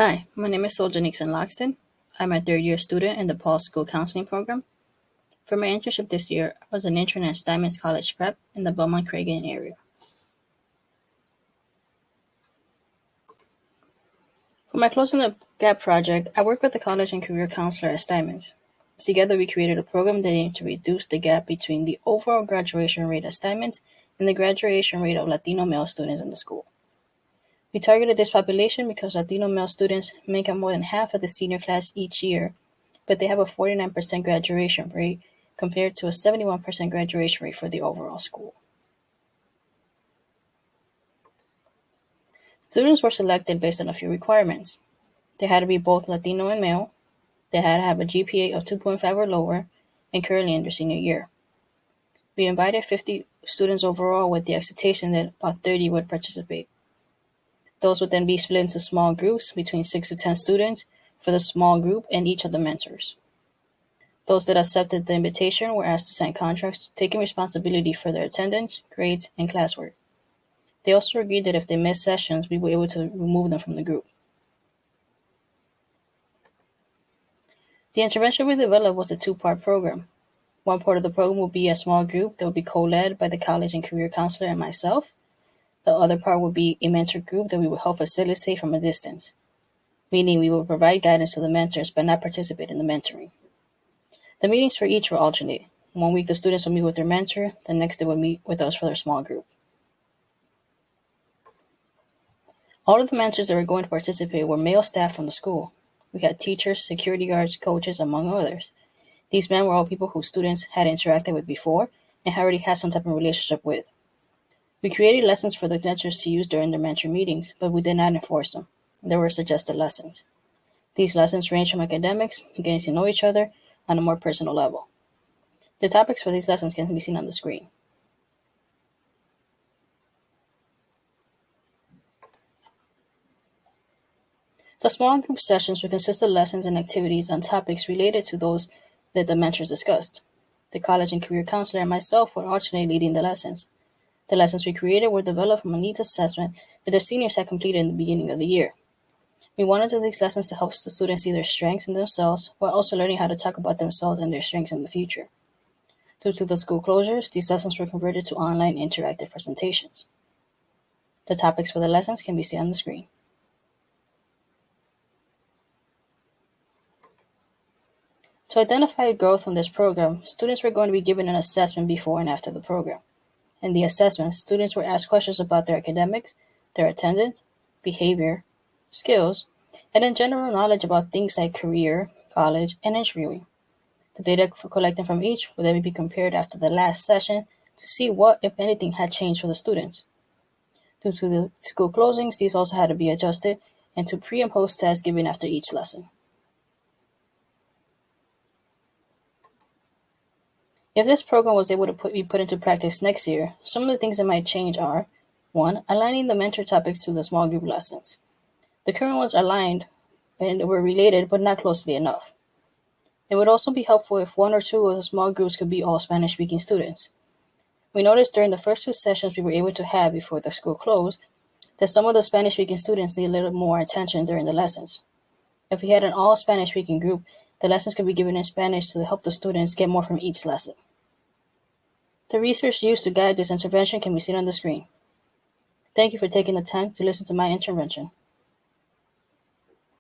Hi, my name is Solyenitzen Logsdon. I'm a third-year student in the Paul School Counseling Program. For my internship this year, I was an intern at Steinmetz College Prep in the Beaumont-Cragen area. For my Closing the Gap project, I worked with the college and career counselor at Steinmetz. Together, we created a program that aimed to reduce the gap between the overall graduation rate at Steinmetz and the graduation rate of Latino male students in the school. We targeted this population because Latino male students make up more than half of the senior class each year, but they have a 49% graduation rate compared to a 71% graduation rate for the overall school. Students were selected based on a few requirements. They had to be both Latino and male, they had to have a GPA of 2.5 or lower, and currently in their senior year. We invited 50 students overall with the expectation that about 30 would participate. Those would then be split into small groups between 6 to 10 students for the small group and each of the mentors. Those that accepted the invitation were asked to sign contracts taking responsibility for their attendance, grades, and classwork. They also agreed that if they missed sessions, we were able to remove them from the group. The intervention we developed was a two-part program. One part of the program will be a small group that will be co-led by the college and career counselor and myself. The other part will be a mentor group that we will help facilitate from a distance, meaning we will provide guidance to the mentors but not participate in the mentoring. The meetings for each will alternate. 1 week the students will meet with their mentor, the next they will meet with us for their small group. All of the mentors that were going to participate were male staff from the school. We had teachers, security guards, coaches, among others. These men were all people whose students had interacted with before and had already had some type of relationship with. We created lessons for the mentors to use during their mentor meetings, but we did not enforce them. There were suggested lessons. These lessons range from academics to getting to know each other on a more personal level. The topics for these lessons can be seen on the screen. The small group sessions would consist of lessons and activities on topics related to those that the mentors discussed. The college and career counselor and myself would alternate leading the lessons. The lessons we created were developed from a needs assessment that the seniors had completed in the beginning of the year. We wanted these lessons to help the students see their strengths in themselves while also learning how to talk about themselves and their strengths in the future. Due to the school closures, these lessons were converted to online interactive presentations. The topics for the lessons can be seen on the screen. To identify growth from this program, students were going to be given an assessment before and after the program. In the assessment, students were asked questions about their academics, their attendance, behavior, skills, and in general knowledge about things like career, college, and interviewing. The data collected from each would then be compared after the last session to see what, if anything, had changed for the students. Due to the school closings, these also had to be adjusted and to pre- and post tests given after each lesson. If this program was able to be put into practice next year, some of the things that might change are 1. Aligning the mentor topics to the small group lessons. The current ones are aligned and were related but not closely enough. It would also be helpful if 1 or 2 of the small groups could be all Spanish-speaking students. We noticed during the first 2 sessions we were able to have before the school closed that some of the Spanish-speaking students need a little more attention during the lessons. If we had an all Spanish-speaking group, the lessons could be given in Spanish to help the students get more from each lesson. The research used to guide this intervention can be seen on the screen. Thank you for taking the time to listen to my intervention.